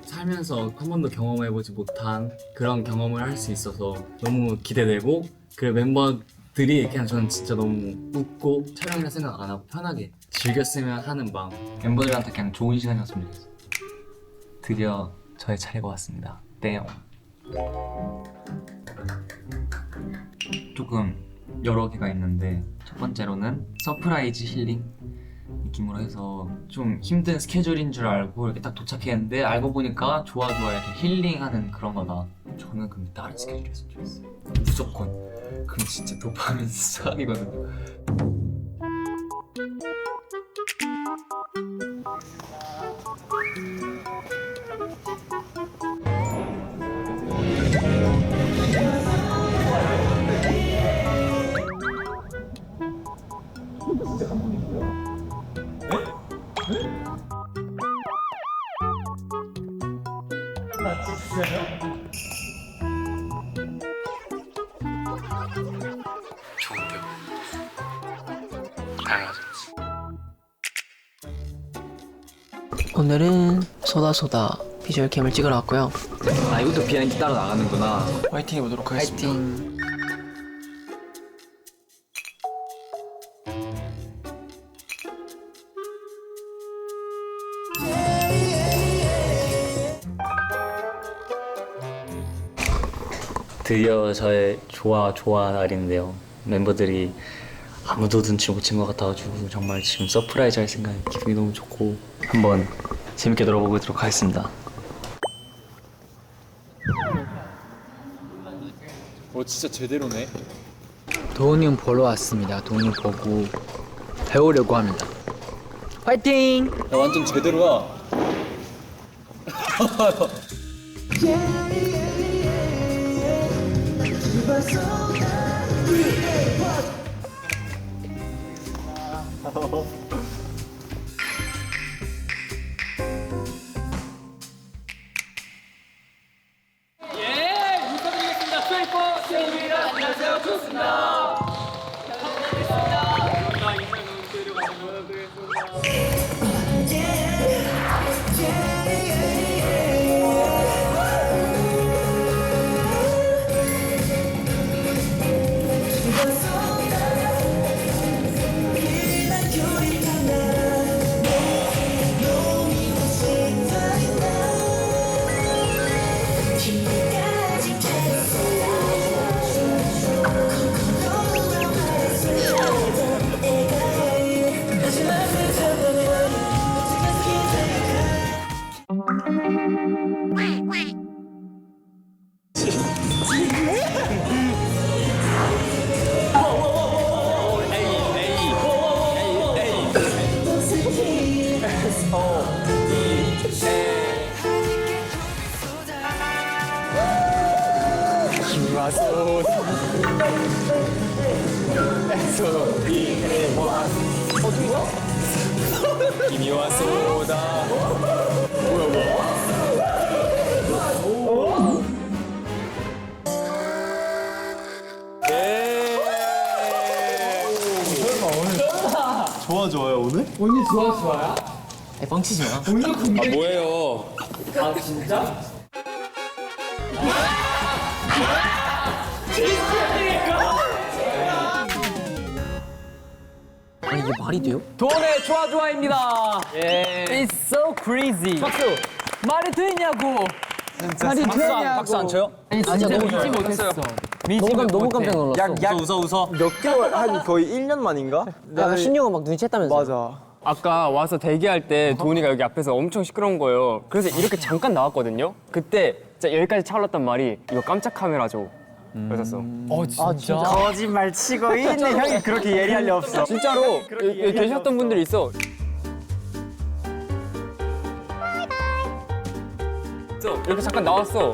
살면서 한 번도 경험해보지 못한 그런 경험을 할 수 있어서 너무 기대되고, 그 멤버들이 그냥 저는 진짜 너무 웃고 촬영이라 생각 안 하고 편하게 즐겼으면 하는 마음. 멤버들한테 그냥 좋은 시간이었으면 좋겠어. 드디어 저의 차례가 왔습니다. 떼용. 조금 여러 개가 있는데 첫 번째로는 서프라이즈 힐링 느낌으로 해서 좀 힘든 스케줄인 줄 알고 이렇게 딱 도착했는데 알고 보니까 좋아 이렇게 힐링하는 그런 거다. 저는 근데 다른 스케줄이었으면 좋겠어요. 무조건. 그럼 진짜 도파민 수학이거든요. 좋은데요? 당연하죠. 오늘은 소다소다 비주얼 캠을 찍으러 왔고요. 아 이것도 비하인드 따로 나가는구나. 화이팅 해보도록 하겠습니다. 화이팅. 드디어 저의 좋아 날인데요. 멤버들이 아무도 눈치 못 챈 것 같아가지고 정말 지금 서프라이즈 할 생각에 기분이 너무 좋고 한번 재밌게 놀아보도록 하겠습니다. 진짜 제대로네. 도훈이 형 보러 왔습니다. 도훈이 형 보고 배우려고 합니다. 화이팅! 야, 완전 제대로야. 김이 왔소다. 좋아요 오늘? 뻥치지 마. 아 뭐예요? 아니 이게 말이 돼요? 돈의 좋아입니다. It's so crazy. 박수. 말이 되냐고. 말이 되냐고. 박수 안 쳐요? 아니 진짜 너무 믿지 못했어. 너무 깜짝 놀랐어. 웃어. 몇 개월 한 거의 1년 만인가? 야 신영아 막 눈치챘다면서. 맞아. 아까 와서 대기할 때 도훈이가 여기 앞에서 엄청 시끄러운 거예요. 그래서 이렇게 잠깐 나왔거든요. 그때 진짜 여기까지 차올랐단 말이 이거 깜짝 카메라죠. 그랬었어. 진짜? 거짓말 치고 있네. 형이 그렇게 예리할 리 없어. 진짜로 여기 계셨던 분들이 있어. 이렇게 잠깐 나왔어.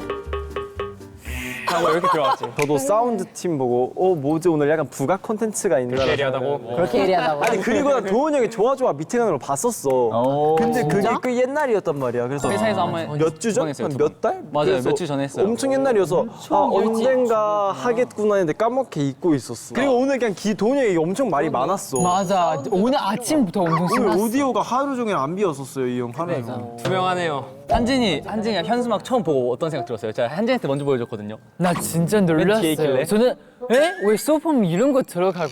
하고 이렇게 들어왔지. 저도 사운드 팀 보고 뭐지 오늘 약간 부가 콘텐츠가 있는 예리하다고. 그렇게 예리하다고? 아니 그리고 나 도훈이 형이 좋아 미팅하는 걸 봤었어. 근데 그게 꽤 옛날이었단 말이야. 그래서 회사에서 한번 몇 주 전? 한 몇 달? 맞아요, 몇 주 전에 했어요. 엄청 옛날이어서 언젠가 하겠구나 했는데 까먹게 잊고 있었어. 그리고 오늘 그냥 도훈이 형이 엄청 말이 많았어. 맞아. 오늘 아침부터 엄청 오늘 오디오가 하루 종일 안 비었었어요, 이 형 하루 종일. 투명하네요. 한진이가 현수막 처음 보고 어떤 생각 들었어요? 제가 한진이한테 먼저 보여줬거든요. 나 진짜 뒤에 놀랐어요. 있길래? 저는 왜 소품 이런 거 들어가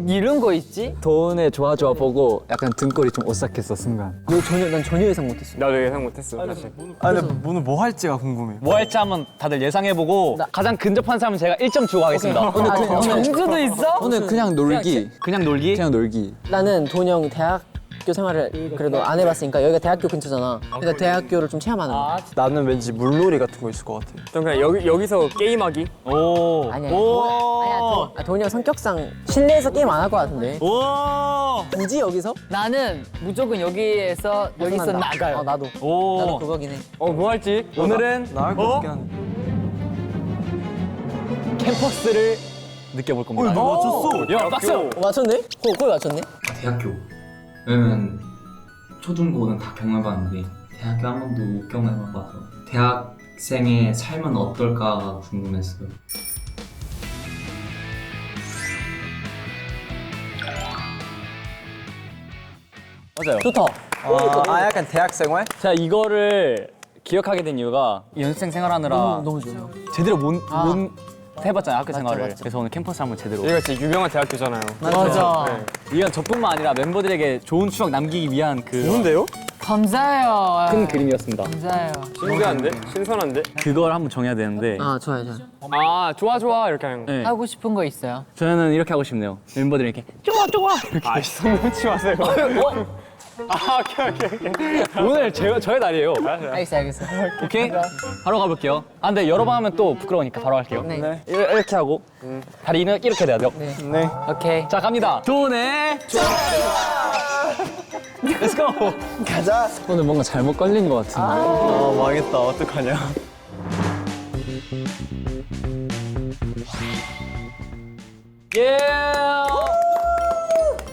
이런 거 있지? 도훈의 좋아 보고 약간 등골이 좀 오싹했어 순간. 난 전혀 예상 못했어. 나도 예상 못했어 사실. 아 근데 오늘 뭐 할지가 궁금해. 뭐 할지 한번 다들 예상해보고 가장 근접한 사람은 제가 1점 주고 가겠습니다. 점수도 있어? 오늘 그냥 놀기. 그냥 놀기? 그냥 놀기. 나는 도훈이 형 대학교 생활을 그래도 안 해봤으니까 여기가 대학교 근처잖아. 그러니까 대학교를 좀 체험하는 거. 나는 왠지 물놀이 같은 거 있을 것 같아. 좀 그냥 여기서 게임하기. 오. 아니야. 도훈이 형 성격상 실내에서 게임 안 할 것 같은데. 굳이 여기서? 나는 무조건 여기서 벗어난다. 나가요. 나도. 오. 나도 그거긴 해. 뭐 할지? 오늘은 나을 것 같긴 한데. 캠퍼스를 느껴볼 겁니다. 맞췄어. 야, 박수! 맞췄네? 거의 맞췄네? 대학교. 왜냐면 초중고는 다 경험해봤는데 대학교 한 번도 못 경험해봐서 대학생의 삶은 어떨까 궁금했어요. 맞아요. 좋다. 아 약간 대학 생활? 제가 이거를 기억하게 된 이유가 연습생 생활하느라 너무 좋아. 제대로 못 해봤잖아요, 학교 생활을. 맞죠. 그래서 오늘 캠퍼스 한번 제대로. 여기가 진짜 유명한 대학교잖아요. 맞아. 이건 저뿐만 아니라 멤버들에게 좋은 추억 남기기 위한 그 좋은데요? 감사해요. 큰 그림이었습니다. 감사해요. 신기한데? 신선한데? 그걸 한번 정해야 되는데 좋아요. 아 좋아 이렇게 하는 거. 네. 하고 싶은 거 있어요? 저는 이렇게 하고 싶네요. 멤버들이 이렇게 아 손 놓지 마세요. 아 오케이. 오늘 저의 날이에요. 알겠어. 오케이? 바로 가볼게요. 아 근데 여러 번 하면 또 부끄러우니까 바로 할게요. 네. 이렇게 하고 다리는 이렇게 돼야 돼요. 네. 오케이. 자 갑니다. 도네. Let's go. 가자. 오늘 뭔가 잘못 걸린 것 같은데. 아 망했다. 어떡하냐. 예.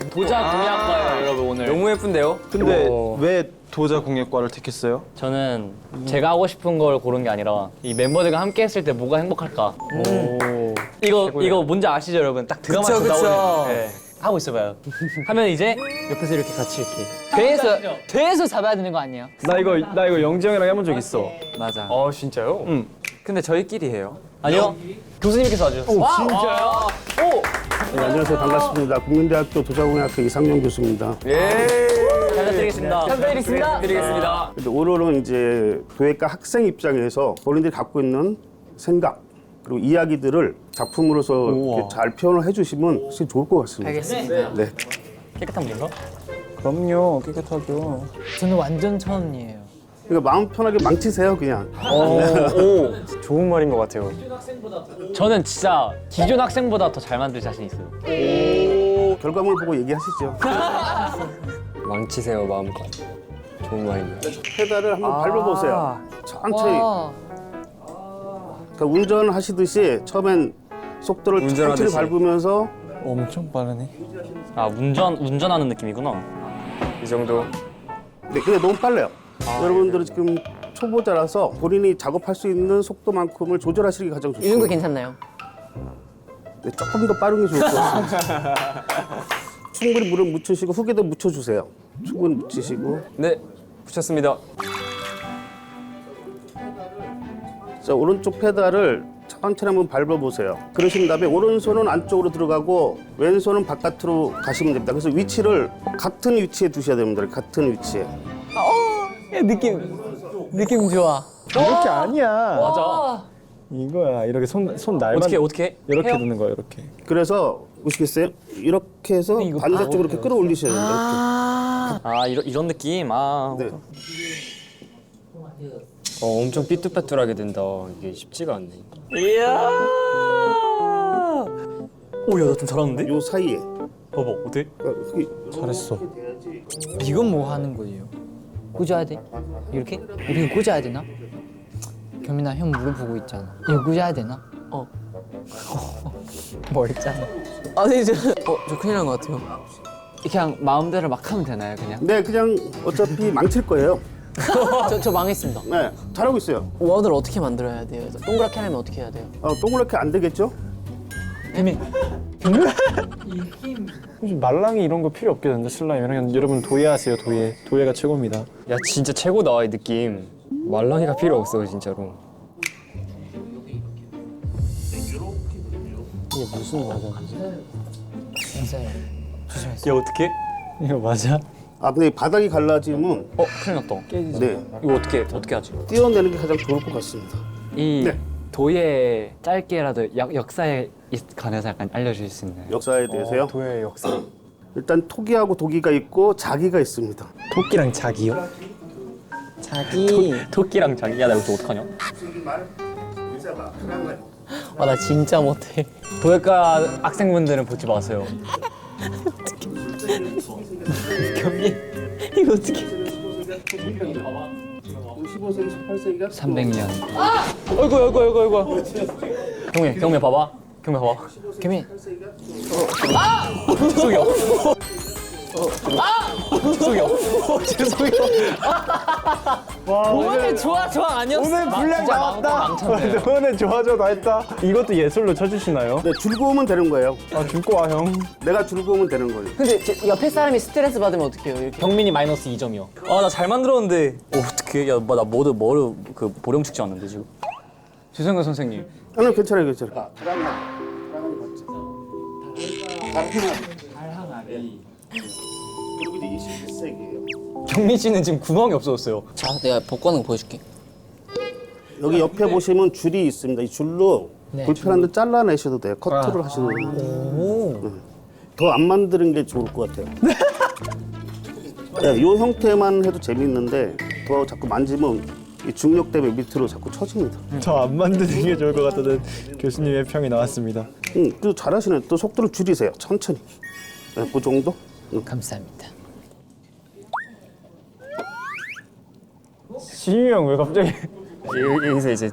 도자 공약과요 여러분 오늘. 너무 예쁜데요? 근데 오. 왜 도자 공예과를 택했어요? 저는 제가 하고 싶은 걸 고른 게 아니라 이 멤버들과 함께 했을 때 뭐가 행복할까. 이거 뭔지 아시죠 여러분? 딱 드라마 나오는. 네. 하고 있어봐요. 하면 이제 옆에서 이렇게 같이 이렇게. 돼에서 잡아야 되는 거 아니에요? 나 이거 영지 형이랑 해본 적 있어. 맞아. 진짜요? 근데 저희끼리 해요. 아니요. 교수님께서 와주셨어요. 진짜요? 네, 안녕하세요. 반갑습니다. 국민대학교 도자공학과 이상용 교수입니다. 잘 부탁드리겠습니다. 드리겠습니다. 근데 오늘은 이제 교육과 학생 입장에서 본인들이 갖고 있는 생각 그리고 이야기들을 작품으로서 이렇게 잘 표현을 해주시면 훨씬 좋을 것 같습니다. 알겠습니다. 네. 깨끗한 물인가? 그럼요. 깨끗하죠. 저는 완전 처음이에요. 그러니까 마음 편하게 망치세요, 그냥. 오 좋은 말인 것 같아요. 저는 진짜 기존 학생보다 더 잘 만들 자신 있어요. 결과물 보고 얘기하시죠. 망치세요 마음껏. 좋은 말입니다. 페달을 한번 밟아보세요. 천천히. 와. 그러니까 운전하시듯이 처음엔 속도를 천천히 운전하듯이. 밟으면서 엄청 빠르네. 아 운전하는 느낌이구나. 이 정도. 네, 근데 너무 빨라요. 여러분들은 지금 초보자라서 본인이 작업할 수 있는 속도만큼을 조절하시는 게 가장 좋습니다. 이런 거 괜찮나요? 네, 조금 더 빠른 게 좋을 것 같습니다. 충분히 물을 묻히시고 후계도 묻혀주세요. 충분히 묻히시고. 네 붙였습니다. 자, 오른쪽 페달을 천천히 한번 밟아보세요. 그러신 다음에 오른손은 안쪽으로 들어가고 왼손은 바깥으로 가시면 됩니다. 그래서 위치를 같은 위치에 두셔야 됩니다. 같은 위치에. 느낌 좋아. 이렇게 아니야. 맞아. 이거야. 이렇게 손 날만 어떻게? 이렇게 해요? 두는 거야. 이렇게. 그래서 보시겠어요? 이렇게 해서 반대쪽으로 이렇게 끌어올리셔야 됩니다. 아 이런 느낌. 이렇게. 네. 엄청 삐뚤빼뚤하게 된다. 이게 쉽지가 않네. 이야. 오야 나 좀 잘하는데? 요 사이에. 봐봐 어때? 잘했어. 이건 뭐 하는 거예요? 꽂아야 돼? 이렇게? 우리가 꽂아야 되나? 경민아 형 물어보고 있잖아. 이거 꽂아야 되나? 멀잖아. 아니 저 큰일 난 것 같아요. 그냥 마음대로 막 하면 되나요, 그냥? 네, 그냥 어차피 망칠 거예요. 저 망했습니다. 네, 잘하고 있어요. 원을 어떻게 만들어야 돼요? 그래서 동그랗게 하려면 어떻게 해야 돼요? 동그랗게 안 되겠죠? 혹시 말랑이 이런 거 필요 없겠는데 슬라임이랑 여러분 도예하세요. 도예가 최고입니다. 야 진짜 최고다 이 느낌. 말랑이가 필요 없어 진짜로. 조심했어. 야 어떻게? 이거 맞아? 아 근데 이 바닥이 갈라지면 큰일 났다. 네 이거 어떻게 하지? 띄어내는 게 가장 좋을 것 같습니다. 이 네. 도예 짧게라도 역사에 관해서 약간 알려주실 수 있나요? 역사에 대해서요. 도의 역사. 일단 토기하고 도기가 있고 자기가 있습니다. 토끼랑 자기요? 자기. 토끼랑 자기. 야 나 이거 어떡하냐? 아, 나 진짜 못해. 도예과 학생분들은 보지 마세요. 경리. 이거 어떻게? 15세기, 18세기가 300년. 아이고. 경미 봐봐. 경미 봐봐. 개민. 죄송해요. 죄송해요. 죄송해요. 오늘 좋아 아니었어. 오늘 분량 나왔다. 오늘 좋아 다 했다. 이것도 예술로 쳐주시나요? 네, 즐거우면 되는 거예요. 아 줄거 와 형. 내가 즐거우면 되는 거예요. 근데 옆에 사람이 스트레스 받으면 어떡해요? 이렇게. 경민이 마이너스 2점이요. 아 나 잘 만들었는데. 어떡해? 야, 나 뭐를 그 보령 축제 왔는데 지금. 죄송해요 선생님. 아니 괜찮아요. 그리고 이제 21세기예요. 경민 씨는 지금 구멍이 없어졌어요. 자, 내가 복권은 보여줄게. 여기 옆에 보시면 줄이 있습니다. 이 줄로 불편한 데 잘라내셔도 돼요. 커트를 하시는 거예요. 더 안 만드는 게 좋을 것 같아요. 네, 이 형태만 해도 재밌는데 더 자꾸 만지면 이 중력 때문에 밑으로 자꾸 처집니다. 저 안 만드는 게 좋을 것 같다는 교수님의 평이 나왔습니다. 또 잘하시네. 또 속도를 줄이세요. 천천히. 네, 그 정도? 감사합니다. 시윤이 형 왜 갑자기? 여기서 이제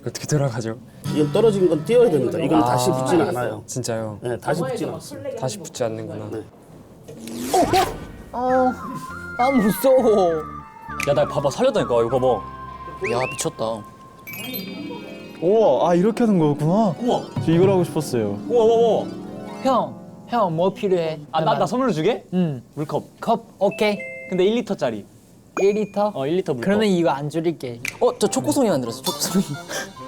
어떻게 돌아가죠? 이건 떨어진 건 띄어야 됩니다. 이건 다시 붙지는 않아요. 진짜요? 네, 다시 붙지는 않습니다. 다시 붙지 않는구나. 아, 무서워. 야 나 봐봐 살렸다니까 이거 봐봐. 야, 미쳤다. 우와, 아 이렇게 하는 거였구나. 우와. 저 이걸 하고 싶었어요. 우와. 형 뭐 필요해? 나 선물로 주게? 응. 물컵. 컵 오케이. 근데 1리터짜리. 1리터? 1리터 물컵. 그러면 이거 안 줄일게. 저 초코송이 만들었어. 초코송이.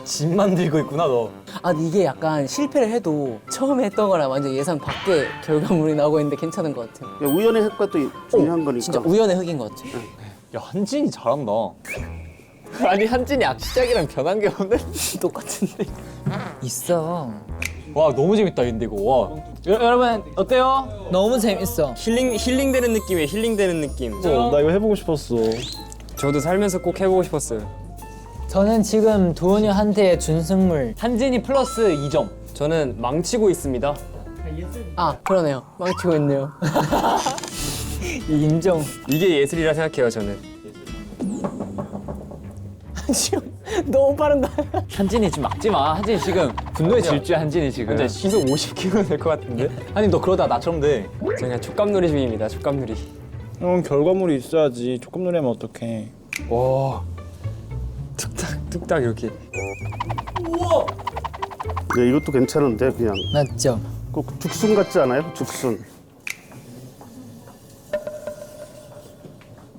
집 만들고 있구나 너. 아, 근데 이게 약간 실패를 해도 처음에 했던 거랑 완전 예상 밖의 결과물이 나오고 있는데 괜찮은 것 같아요. 우연의 획과 또 중요한 거니까. 진짜 우연의 흑인 것 같아요. 야 한진이 잘한다. 아니 한진이 시작이랑 변한 게 없네. 똑같은데. 있어. 와 너무 재밌다 근데 이거. 와. 여러분 어때요? 너무 재밌어. 힐링되는 느낌이에요. 힐링되는 느낌. 나 이거 해보고 싶었어. 저도 살면서 꼭 해보고 싶었어요. 저는 지금 도은이한테 준 선물. 한진이 플러스 2점. 저는 망치고 있습니다. 아, 그러네요. 망치고 있네요. 인정. 이게 예술이라 생각해요 저는. 너무 빠른다. 한진이 지금 막지 마. 한진이 지금 분노의 질주야 한진이 지금. 근데 시속 50km 될 것 같은데? 아니 너 그러다 나처럼 돼. 저 그냥 촉감놀이 중입니다. 촉감놀이. 형 결과물이 있어야지. 조금 노래하면 어떡해. 와. 뚝딱 이렇게. 네, 이것도 괜찮은데 그냥 맞죠? 꼭 죽순 같지 않아요? 죽순.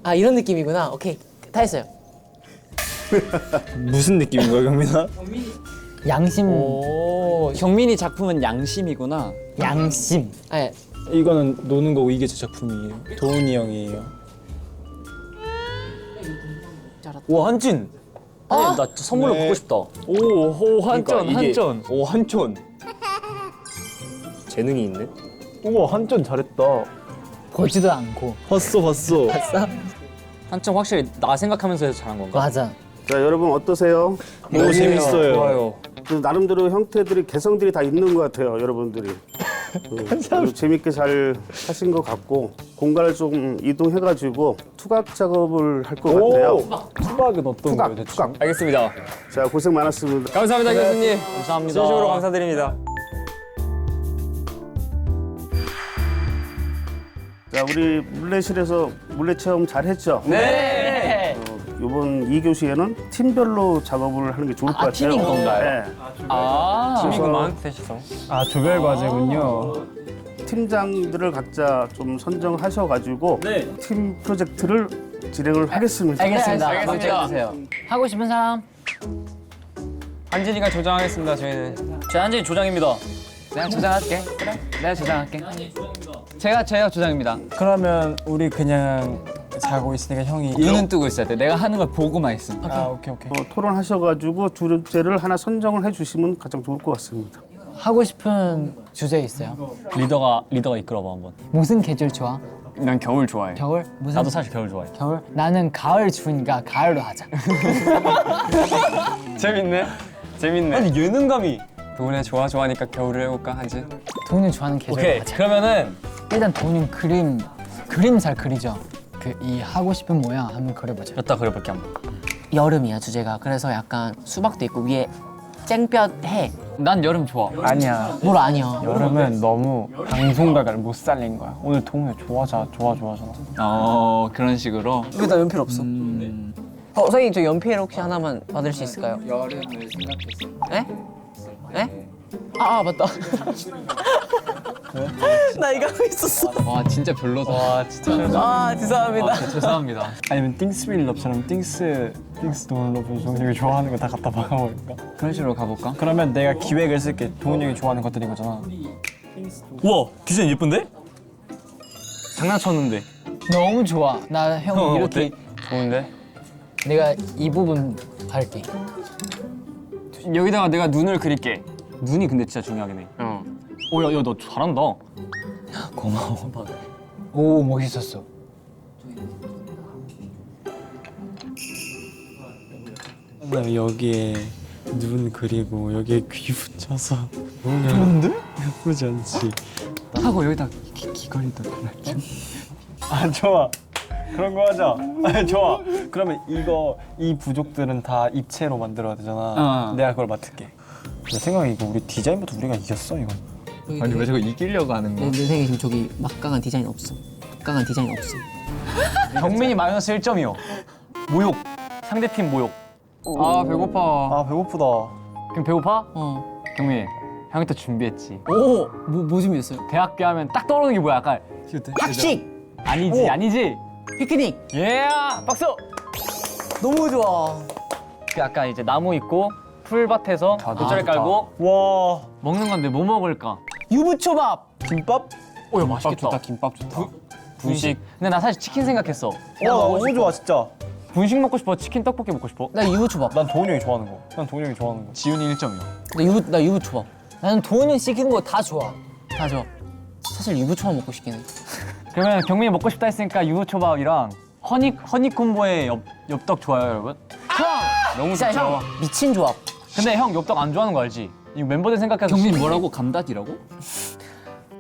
아, 이런 느낌이구나. 오케이. 다 했어요. 무슨 느낌인 거야, 경민아? 양심. 오 경민이 작품은 양심이구나. 양심. 아, 이거는 노는 거고 이게 제 작품이에요. 도훈이 형이에요. 와 한진. 아니 나 선물로 네. 보고 싶다. 오 한전 그러니까 이게- 한전. 오 한전. 재능이 있네. 우와, 한전 잘했다. 보지도 않고. 봤어. 한점 확실히 나 생각하면서 해서 잘한 건가? 맞아. 자, 여러분 어떠세요? 너무 재밌어요. 좋아요. 그 나름대로 형태들이 개성들이 다 있는 것 같아요, 여러분들이. 아주 재밌게 잘 하신 것 같고 공간을 좀 이동해가지고 투각 작업을 할 것 같아요. 투박은 어떤 거예요, 대충? 투각. 알겠습니다. 자, 고생 많았습니다. 감사합니다 교수님. 감사합니다. 진심으로 감사드립니다. 자, 우리 물레실에서 물레 체험 잘 했죠? 네. 이번 2교시에는 팀별로 작업을 하는 게 좋을 것 같아요. 팀인 건가요? 네. 팀이구만 셋이서. 아, 조별 과제군요. 팀장들을 각자 좀 선정하셔가지고 팀 프로젝트를 진행을 하겠습니다. 알겠습니다. 알겠습니다. 해주세요. 하고 싶은 사람? 한진이가 조장하겠습니다. 저희는. 제 한진이 조장입니다. 내가 조장할게. 그래? 내가 조장할게. 제가 주장입니다. 그러면 우리 그냥 자고 있으니까 형이 눈은 뜨고 있어야 돼. 내가 하는 걸 보고만 있음. 아 오케이. 토론하셔가지고 주제를 하나 선정을 해주시면 가장 좋을 것 같습니다. 하고 싶은 주제 있어요? 리더가 이끌어봐 한번. 무슨 계절 좋아? 난 겨울 좋아해. 겨울? 무슨? 나도 사실 겨울 좋아해. 겨울? 나는 가을 좋으니까 가을로 하자. 재밌네. 재밌네. 아니 예능감이. 도훈이 좋아하니까 겨울을 해볼까 한진? 도훈이 좋아하는 계절 오케이. 하자. 그러면은 일단 도훈이 그림 잘 그리죠. 그 이 하고 싶은 모양 한번 그려보자. 여기다 그려볼게 한번. 여름이야 주제가. 그래서 약간 수박도 있고 위에 쨍볕 해. 난 여름 좋아. 아니야. 뭘 아니야. 여름은 너무 방송각을 못 살린 거야. 오늘 동료 좋아하잖아. 그런 식으로. 왜 나 연필 없어? 선생님 저 연필 혹시 하나만 받을 수 있을까요? 여름을 생각했어. 에? 에? 아 맞다. 나 이거 하고 있었어. 와 진짜 별로다. 와 진짜. 아 죄송합니다. 죄송합니다. 아니면 띵스 윌럽처럼 띵스 도훈 러브 동생이 좋아하는 거 다 갖다 박아버릴까? 그런 식으로 가볼까? 그러면 내가 기획을 쓸게. 도훈이 형이 좋아하는 것들인 거잖아. 우와 디자인 예쁜데? 장난쳤는데. 너무 좋아. 나 형 이렇게 좋은데? 내가 이 부분 할게. 여기다가 내가 눈을 그릴게. 눈이 근데 진짜 중요하긴 해. 야, 너 잘한다. 고마워. 오 멋있었어. 그다음에 여기에 눈 그리고 여기에 귀 붙여서 좋은데? 예쁘지 않지? 하고 여기다 귀걸이도 달랄게. 아 좋아. 그런 거 하자. 아, 좋아. 그러면 이 부족들은 다 입체로 만들어야 되잖아. 내가 그걸 맡을게. 내 생각에 이거 우리 디자인부터 우리가 이겼어 이건. 아니 왜 저거 이기려고 하는 거야? 내 생각에 지금 저기 막강한 디자인 없어. 막강한 디자인 없어. 경민이 마이너스 1점이요. 모욕. 상대팀 모욕. 아 배고파. 아 배고프다. 그럼 배고파? 어. 경민, 형이 또 준비했지. 오. 뭐 준비했어요? 대학교 하면 딱 떠오르는 게 뭐야? 약간 학식. 아니지. 피크닉. 예! 박수. 너무 좋아. 그 약간 이제 나무 있고 풀밭에서 돗자리 깔고 와. 먹는 건데 뭐 먹을까? 유부초밥. 김밥? 오야 맛있겠다. 김밥 좋다. 분식. 근데 나 사실 치킨 생각했어. 와 너무 좋아 진짜. 분식 먹고 싶어? 치킨 떡볶이 먹고 싶어? 나 유부초밥. 난 도훈이 형이 좋아하는 거. 난 도훈이 형이 좋아하는 거. 지훈이 1점이요. 나 유부초밥. 나는 도훈이 시키는 거 다 좋아. 다 좋아. 사실 유부초밥 먹고 싶긴 해. 그러면 경민이 먹고 싶다 했으니까 유부초밥이랑 허니콤보의 엽떡 좋아요 여러분? 너무 진짜 형 미친 조합. 근데 형 엽떡 안 좋아하는 거 알지? 이거 멤버들 생각해서 경민 뭐라고? 감닭이라고?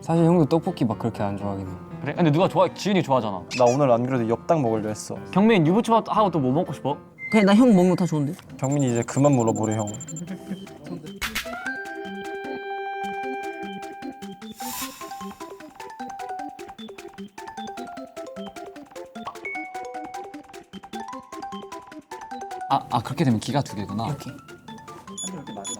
사실 형도 떡볶이 막 그렇게 안 좋아하긴 해. 그래? 근데 누가 좋아? 지윤이 좋아하잖아. 나 오늘 안 그래도 엽떡 먹으려 했어. 경민 유부초밥 하고 또 뭐 먹고 싶어? 그냥 나 형 먹는 거 다 좋은데? 경민이 이제 그만 물어보래 형. 그렇게 되면 기가 2개구나. 이렇게.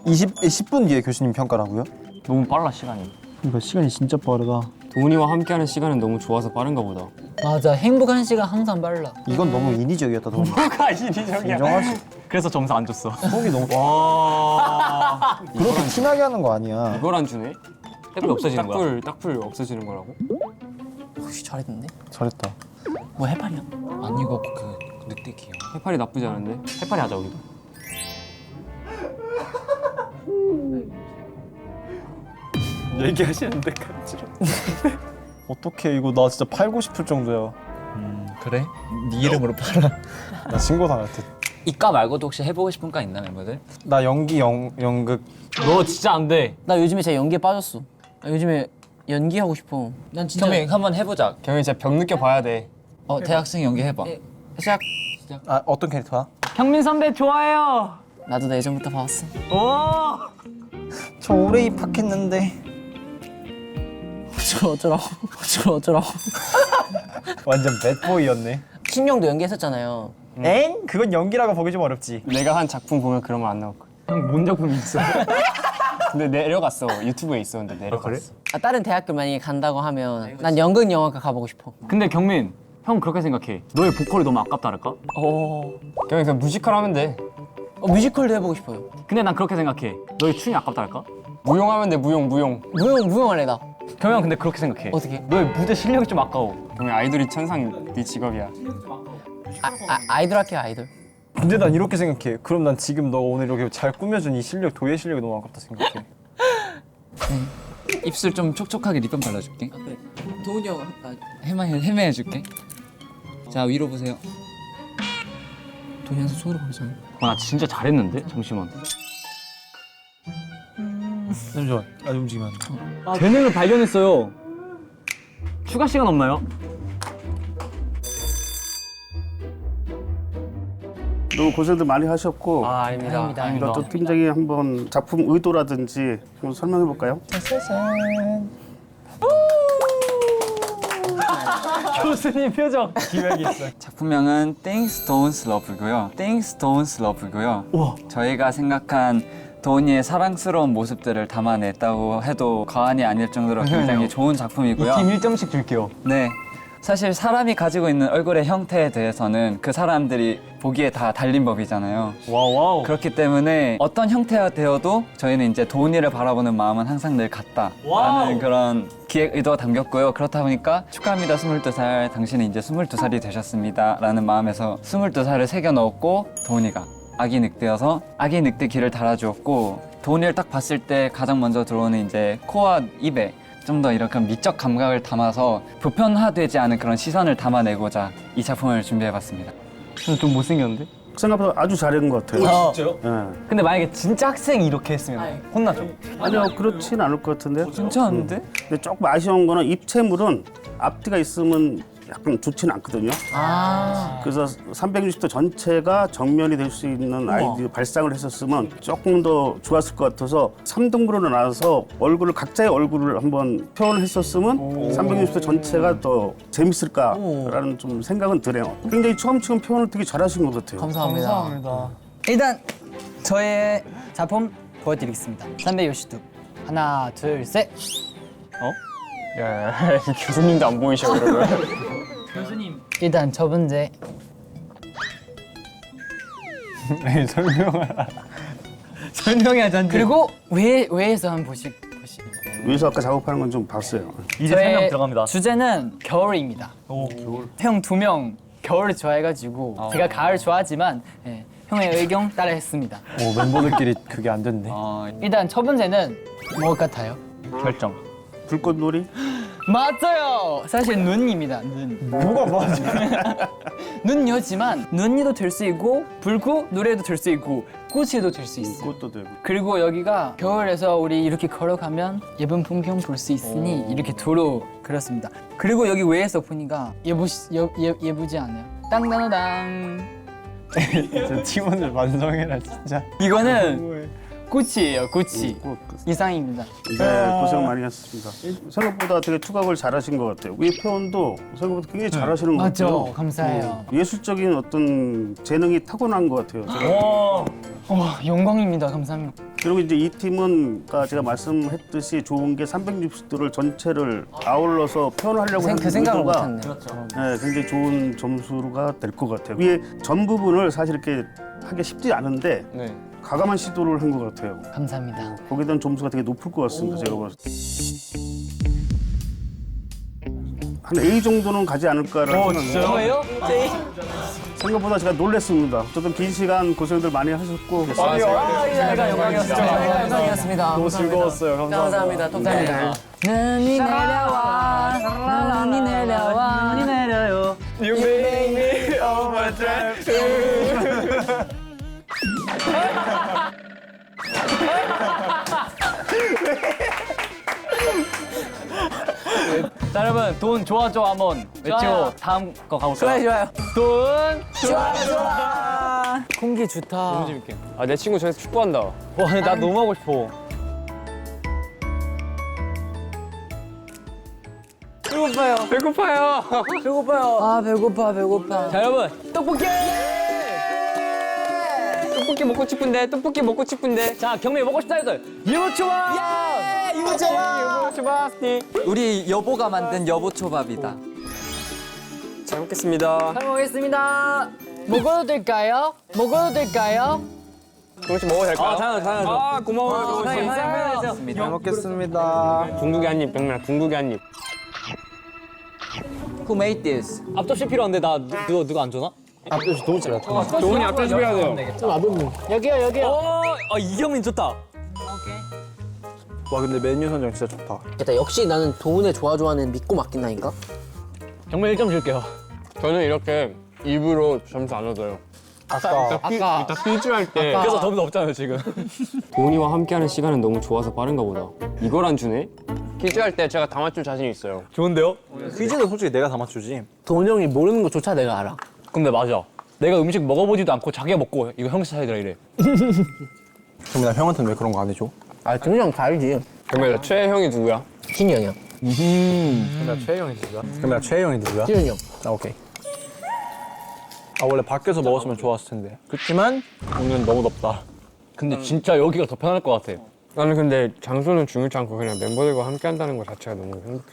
10분 뒤에 교수님 평가라고요? 너무 빨라 시간이. 이거 시간이 진짜 빠르다. 도훈이와 함께하는 시간은 너무 좋아서 빠른가 보다. 맞아. 행복한 시간 항상 빨라. 이건 너무 인위적이었다 도훈이. 뭐가 인위적이야. 인정할 수. 그래서 점수 안 줬어. 속이 너무. 와. 그렇게 티나게 하는 거 아니야. 이걸 안 주네? 햇불 없어지는 거야. 딱풀 없어지는 거라고? 혹시 잘했는데? 잘했다. 뭐 해파리야? 아니 이거 그 늑대기요. 해파리 나쁘지 않은데? 해파리 하자 우리도. 얘기하시는데 간지러. 어떡해 이거 나 진짜 팔고 싶을 정도야. 그래? 네 이름으로 팔아. 나 신고 당할 듯. 이과 말고도 혹시 해보고 싶은 과 있나 멤버들? 나 연기 연극. 너 진짜 안 돼. 나 요즘에 진짜 연기에 빠졌어. 나 요즘에 연기하고 싶어. 난 진짜 경민 한번 해보자. 경이 진짜 병 느껴봐야 돼. 대학생 연기 해봐. 시작. 아 어떤 캐릭터야? 경민 선배 좋아해요. 나도 나 예전부터 봐왔어. 오. 저 올해 입학했는데. 어쩌라고. 완전 배드보이였네. 신영도 연기했었잖아요. 엥? 그건 연기라고 보기 좀 어렵지. 내가 한 작품 보면 그런 말 안 나올 거야. 형 뭔 작품이 있어? 근데 내려갔어. 유튜브에 있었는데 내려갔어. 다른 대학교 만약에 간다고 하면 난 연극 영화과 가보고 싶어. 근데 경민 형 그렇게 생각해. 너의 보컬이 너무 아깝다랄까? 그냥 뮤지컬 하면 돼. 뮤지컬도 해보고 싶어요. 근데 난 그렇게 생각해. 너의 춤이 아깝다랄까? 무용하면 돼, 무용. 무용할래 나. 경영 근데 그렇게 생각해. 어떻게? 너의 무대 실력이 좀 아까워. 경영 아이돌이 천상 네 직업이야. 아이돌 할게요 아이돌. 근데 난 이렇게 생각해. 그럼 난 지금 너 오늘 이렇게 잘 꾸며준 이 실력, 도예 실력이 너무 아깝다 생각해. 입술 좀 촉촉하게 립밤 발라줄게. 도훈이 형. 헤매해줄게. 자 위로 보세요. 도훈이 항상 손으로 보잖아. 나 진짜 잘했는데? 잠시만. 잠시만. 아직 움직이면 안 돼. 재능을 발견했어요. 추가 시간 없나요? 너무 고생들 많이 하셨고 아닙니다. 그럼 또 팀장이 한번 작품 의도라든지 한번 설명해 볼까요? 교수님 표정. 기획이 있어. 작품명은 Things Don't Love고요. Things Don't Love고요. 저희가 생각한 도훈이의 사랑스러운 모습들을 담아냈다고 해도 과언이 아닐 정도로 굉장히 좋은 작품이고요. 팀 1점씩 줄게요. 네. 사실 사람이 가지고 있는 얼굴의 형태에 대해서는 그 사람들이 보기에 다 달린 법이잖아요. 와우. 그렇기 때문에 어떤 형태가 되어도 저희는 이제 도훈이를 바라보는 마음은 항상 늘 같다라는 그런 기획 의도가 담겼고요. 그렇다 보니까 축하합니다 22살, 당신은 이제 22살이 되셨습니다 라는 마음에서 22살을 새겨 넣었고 도훈이가 아기 늑대여서 아기 늑대 귀를 달아주었고 도훈이를 딱 봤을 때 가장 먼저 들어오는 이제 코와 입에 좀 더 이렇게 미적 감각을 담아서 보편화되지 않은 그런 시선을 담아내고자 이 작품을 준비해봤습니다. 좀 못생겼는데? 생각보다 아주 잘한 것 같아요. 진짜요? 예. 근데 만약에 진짜 학생이 이렇게 했으면 혼나죠? 아니요, 그렇진 않을 것 같은데. 괜찮은데? 근데 조금 아쉬운 거는 입체물은 앞뒤가 있으면 약간 좋지는 않거든요. 그래서 360도 전체가 정면이 될 수 있는 아이디어 발상을 했었으면 조금 더 좋았을 것 같아서 3등분으로 나눠서 각자의 얼굴을 한번 표현했었으면 360도 전체가 더 재밌을까라는 좀 생각은 드네요. 굉장히 처음 표현을 되게 잘하신 것 같아요. 감사합니다. 일단 저의 작품 보여드리겠습니다. 360도. 하나, 둘, 셋. 야, 교수님도 안 보이셔 그러면. 일단 첫 번째. 설명해야지. 그리고 외에서 한번 보시. 위에서 아까 작업하는 건 좀 봤어요. 이제 설명 들어갑니다. 주제는 겨울입니다. 형 2명 겨울을 좋아해가지고 제가 가을 좋아하지만 형의 의견 따라했습니다. 멤버들끼리 그게 안 됐네. 일단 첫 번째는 뭐 같아요? 결정. 불꽃놀이? 맞아요. 사실 눈입니다. 눈. 뭐가 맞아? 눈이었지만 눈이도 될 수 있고 불꽃 노래도 될 수 있고 꽃이도 될 수 있어요. 그것도 되고. 그리고 여기가 겨울에서 우리 이렇게 걸어가면 예쁜 풍경 볼 수 있으니 이렇게 도로 그렇습니다. 그리고 여기 외에서 보니까 예쁘지 않아요? 땅땅땅. 저 팀원들 완성해라 진짜. 이거는 꽃이에요. 꽃이. 이상입니다. 네, 고생 많이 했습니다. 생각보다 되게 투각을 잘하신 것 같아요. 위에 표현도 생각보다 굉장히 잘하시는 것 같아요. 맞죠. 감사해요. 예술적인 어떤 재능이 타고난 것 같아요. 영광입니다. 감사합니다. 그리고 이제 이 팀은 아까 제가 말씀했듯이 좋은 게 360도를 전체를 아울러서 표현하려고 하는 그 생각을 의도가 못했네요. 네, 굉장히 좋은 점수가 될 것 같아요. 위에 전 부분을 사실 이렇게 하기 쉽지 않은데 과감한 시도를 한 것 같아요. 감사합니다. 거기에 대한 점수가 되게 높을 것 같습니다. 제가 봤을 때. 한 A 정도는 가지 않을까라는 생각이 저예요? 생각보다 제가 놀랐습니다. 어쨌든 긴 시간 고생들 많이 하셨고 제가 영광이었습니다. 너무 즐거웠어요. 감사합니다. 감사합니다. 눈이 내려와, 눈이 내려와, 눈이 내려요. You make me overdrive. 자 여러분 돈 좋아 한번 외치고 다음 거 가볼까요? 좋아요. 돈 좋아. 공기 좋다. 너무 재밌게. 아 내 친구 저기서 축구한다. 와 근데 나 너무 하고 싶어. 배고파요. 아 배고파. 자 여러분 떡볶이 먹고 싶은데 자 경미 먹고 싶다 해도 유부초밥 유부초밥 스틱 우리 여보가 만든 여보초밥이다. 잘 먹겠습니다. 잘 먹겠습니다. 먹어도 될까요? 먹어도 될까요? 조금씩 먹어도 될까요? 당연하죠. 아, 고마워요. 잘 먹겠습니다. 궁극이 한 입, 백날 궁극이 한 입. Who made this? 앞접시 필요한데 나 누가 안 줘나? 도훈이 앞에 집해야 돼요. 여기요. 이경민 좋다. 와 근데 메뉴 선정 진짜 좋다. 일단 역시 나는 도훈의 좋아하는 믿고 맡긴다니까. 정말 1점 줄게요. 저는 이렇게 입으로 점수 안 얻어요. 아까 이따 퀴즈 할 때. 그래서 점수 없잖아요 지금. 도훈이와 함께하는 시간은 너무 좋아서 빠른가 보다. 이걸 안 주네? 퀴즈 할 때 제가 다 맞출 자신 있어요. 좋은데요? 퀴즈는 솔직히 내가 다 맞추지. 도훈 형이 모르는 것조차 내가 알아. 근데 맞아. 내가 음식 먹어보지도 않고 자기가 먹고 이거 형 스타일이라 이래. 그럼 나 형한테는 왜 그런 거 안 해줘? 아 도훈 형 다 알지. 그러면 최애 형이 누구야? 진이 형이야. 그럼 나 최혜 형이 누구야? 지훈이 형. 아 오케이. 아 원래 밖에서 먹었으면 좋았을 텐데. 그렇지만 오늘은 너무 덥다. 근데 진짜 여기가 더 편할 것 같아. 나는 근데 장소는 중요치 않고 그냥 멤버들과 함께 한다는 것 자체가 너무 행복해.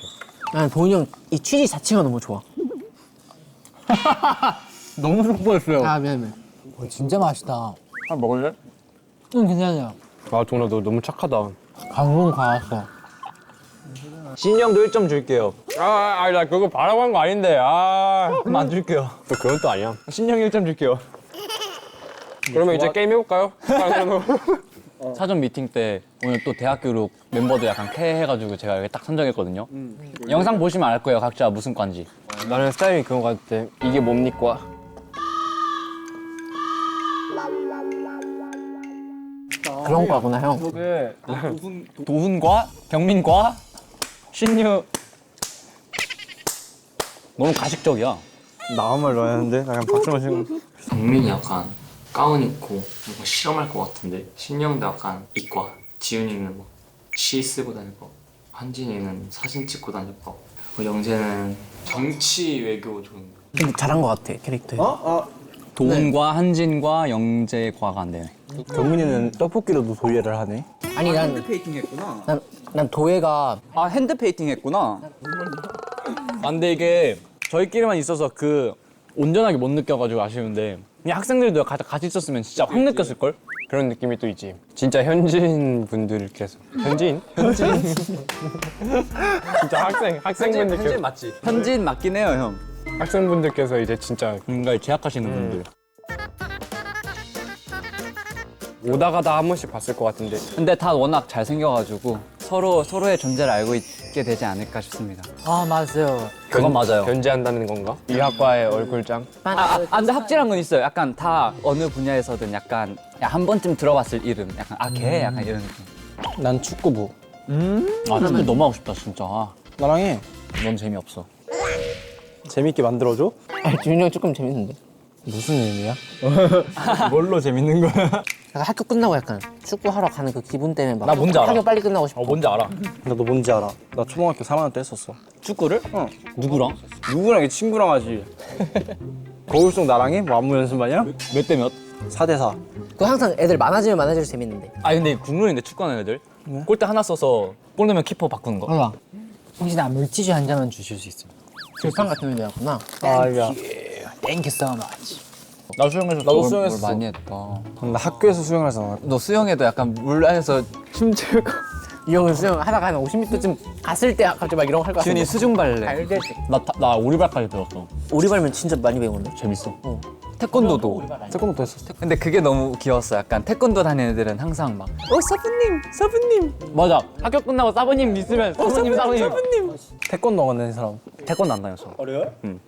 난 도훈이 형 이 취지 자체가 너무 좋아. 너무 속보였어요. 아 미안해. 진짜 맛있다. 아 먹을래? 응 괜찮아요. 아 도훈아 너 너무 착하다. 강릉 가왔어. 신이 형도 1점 줄게요. 나 그거 바라고 한 거 아닌데. 그럼 안 줄게요. 또 그건 또 아니야. 신이 형 1점 줄게요. 그러면 이제 게임 해볼까요? 사전 미팅 때 오늘 또 대학교로 멤버들 약간 캐해가지고 제가 여기 딱 선정했거든요. 영상 보시면 알 거예요. 각자 무슨 과인지. 나는 스타일이 그거 같아. 이게 뭡니까? 그런 거구나 형. 도훈과 경민과 신유. 너무 가식적이야. 나 아무 말도 안 했는데 나 그냥 박수 마시고. 경민이 약간 가운 입고 뭔가 실험할 것 같은데 신영도 약간 이과, 지훈이는 뭐 시 쓰고 다닐 거, 한진이는 사진 찍고 다닐 거, 영재는 정치 외교 좋은 거. 근데 잘한 거 같아 캐릭터에. 도훈과 한진과 영재과가 안 되네. 경민이는 떡볶이로도 도예를 하네. 아니 페이팅 했구나. 난 도예가 아 핸드 페이팅 했구나. 아, 근데 이게 저희끼리만 있어서 그 온전하게 못 느껴가지고 아쉬운데 그냥 학생들도 같이 있었으면 진짜 확 느꼈을걸? 그런 느낌이 또 있지. 진짜 현지인 분들께서. 현지인? 진짜 학생분들께서. 맞지? 현지인 맞긴 해요 형. 학생분들께서 이제 진짜 뭔가에 제약하시는 분들. 오다가다 한 번씩 봤을 것 같은데. 근데 다 워낙 잘 생겨가지고 서로의 존재를 알고 있게 되지 않을까 싶습니다. 아 맞아요. 그건 맞아요. 견제한다는 건가? 이 학과의 얼굴장? 근데 확실한 건 있어요. 약간 다 어느 분야에서든 약간 한 번쯤 들어봤을 이름. 약간 걔 약간 이런 느낌. 난 축구부. 아 축구 너무 하고 싶다 진짜. 나랑 해. 넌 재미없어. 재밌게 만들어줘? 지훈이 형 조금 재밌는데. 무슨 의미야? 뭘로 재밌는 거야? 약간 학교 끝나고 약간 축구하러 가는 그 기분 때문에 막 나 뭔지 알아. 학교 빨리 끝나고 싶어. 뭔지 알아. 나도 뭔지 알아. 나 초등학교 3학년 때 했었어. 축구를? 누구랑? 누구랑 친구랑 하지. 거울속 나랑 해? 뭐 안무 연습하냐? 몇 대 몇? 4대4. 그 항상 애들 많아지면 많아질수록 재밌는데. 아 근데 국룰인데 축구하는 애들 골대 하나 써서 골 넣으면 키퍼 바꾸는 거. 몰라. 혹시 나 물티슈 한 잔만 주실 수 있어요? 들판 같은 애들이었구나. 아, 야. Thank you so much. 나 수영해서 나도 뭘 수영했어. 많이 했다. 나 학교에서 수영을 하잖아. 너 수영해도 약간 물 안에서 춤추고. 이 형은 수영 하다가 한 50m쯤 갔을 때 갑자기 막 이런 거 할 것 같은데. 준이 수중 발레. 알겠지. 나 오리발까지 배웠어. 오리발면 진짜 많이 배우는데. 재밌어. 태권도도. 태권도도 했었어. 근데 그게 너무 귀여웠어. 약간 태권도 다니는 애들은 항상 막 서브님. 맞아. 학교 끝나고 사부님 있으면 사부님. 태권도 안 하는 사람. 태권도 안 다녔어.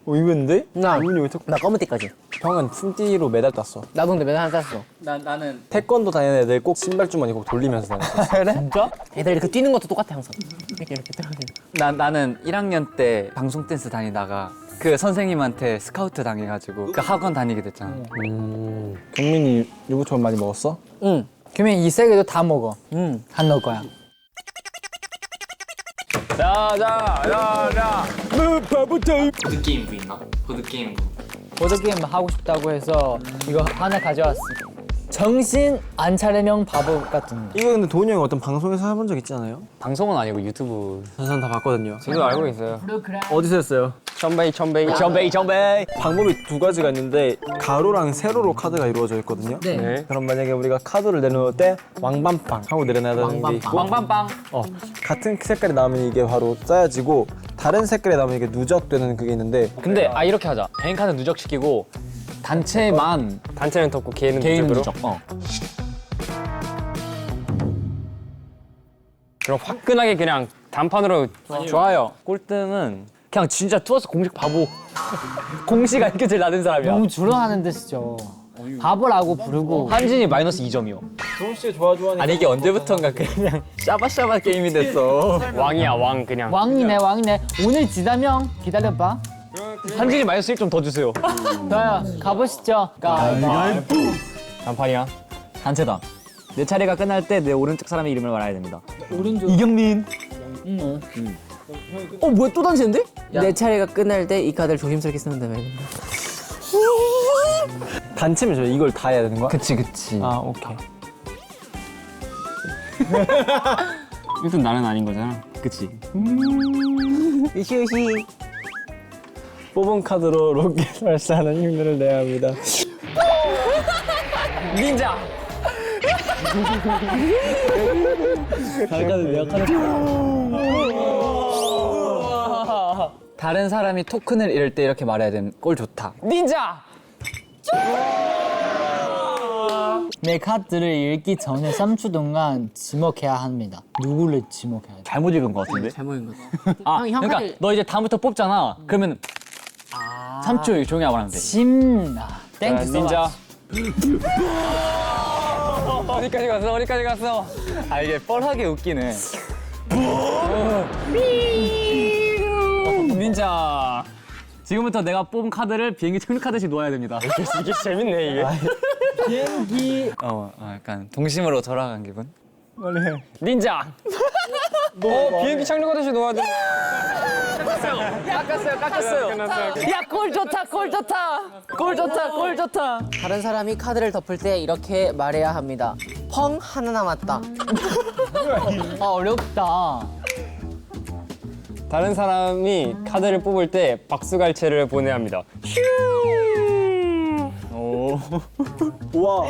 의외인데? 나 의문이 왜 태권도? 나 검은띠까지. 형은 품띠로 메달 땄어. 나도 근데 맨날 땄어. 나는 태권도 다니는 애들 꼭 신발 주머니 꼭 돌리면서 다녔어. 진짜? 애들 이렇게 뛰는 것도 똑같아 항상. 이렇게 뛰는. 나는 1학년 때 방송 댄스 다니다가 그 선생님한테 스카우트 당해가지고 그 학원 다니게 됐잖아. 경민이 유부초밥 많이 먹었어? 응. 그러면 이 세 개도 다 먹어. 응. 안 넣을 거야. 보드게임부 있나? 보드게임부. 보드게임 하고 싶다고 해서 이거 하나 가져왔어. 정신 안 차리면 바보 같은. 이거 근데 도훈이 형이 어떤 방송에서 해본 적 있지 않아요? 방송은 아니고 유튜브. 전선 다 봤거든요. 저도 알고 있어요. 어디서 했어요? 천베이. 방법이 두 가지가 있는데 가로랑 세로로 카드가 이루어져 있거든요. 네. 그럼 만약에 우리가 카드를 내려놓을 때 왕밤빵 하고 내려놔야 되는 게 있고 빵빵빵. 같은 색깔이 나오면 이게 바로 짜여지고 다른 색깔이 나오면 이게 누적되는 그게 있는데 근데 이렇게 하자. 개인 카드 누적시키고 단체만 단체는 덮고 개인은 개인 누적으로. 누적. 그럼 화끈하게 그냥 단판으로 좋아요. 꼴등은 그냥 진짜 투어스 공식 바보. 공식 IQ 제일 낮은 사람이야. 너무 주렁하는데 진짜. 바보라고 부르고. 한진이 마이너스 2점이요. 도훈 씨가 좋아하니까 아니 이게 언제부턴가 그냥 샤바샤바 게임이 됐어. 왕이야 왕 그냥. 왕이네. 오늘 지다면 기다려봐. 한진이 마이너스 1점 더 주세요. 좋아요. 가보시죠. 단판이야. 단체다. 내 차례가 끝날 때 내 오른쪽 사람의 이름을 말해야 됩니다. 오른쪽. 이경민. 뭐야 또 단체인데? 내 차례가 끝날 때 이 카드를 조심스럽게 쓰는다며. 단체면 저 이걸 다 해야 되는 거야? 그치. 아 오케이. 일단 나는 아닌 거잖아. 그치. 으시으시. 뽑은 카드로 로켓 발사하는 힘들을 내야 합니다. 닌자. 다른 사람이 토큰을 잃을 때 이렇게 말해야 되는 꼴 좋다. 닌자. 내 카드를 읽기 전에 3초 동안 지목해야 합니다. 누구를 지목해야 돼? 잘못 읽은 것 같은데? 아, 형 그러니까 카드- 너 이제 다음부터 뽑잖아. 그러면 3초 조용히 하고 하면 돼. 땡큐 닌자. 어디까지 갔어? 아 이게 뻘하게 웃기네. 닌자. 지금부터 내가 뽑은 카드를 비행기 착륙하듯이 놓아야 됩니다. 이게 재밌네 이게. 약간 동심으로 돌아간 기분? 닌자. 비행기 착륙하듯이 놓아야 돼. 깎았어요. 야, 꼴 좋다. 다른 사람이 카드를 덮을 때 이렇게 말해야 합니다. 펑 하나 남았다. 어렵다. 다른 사람이 카드를 뽑을 때 박수갈채를 보내야 합니다. 우와.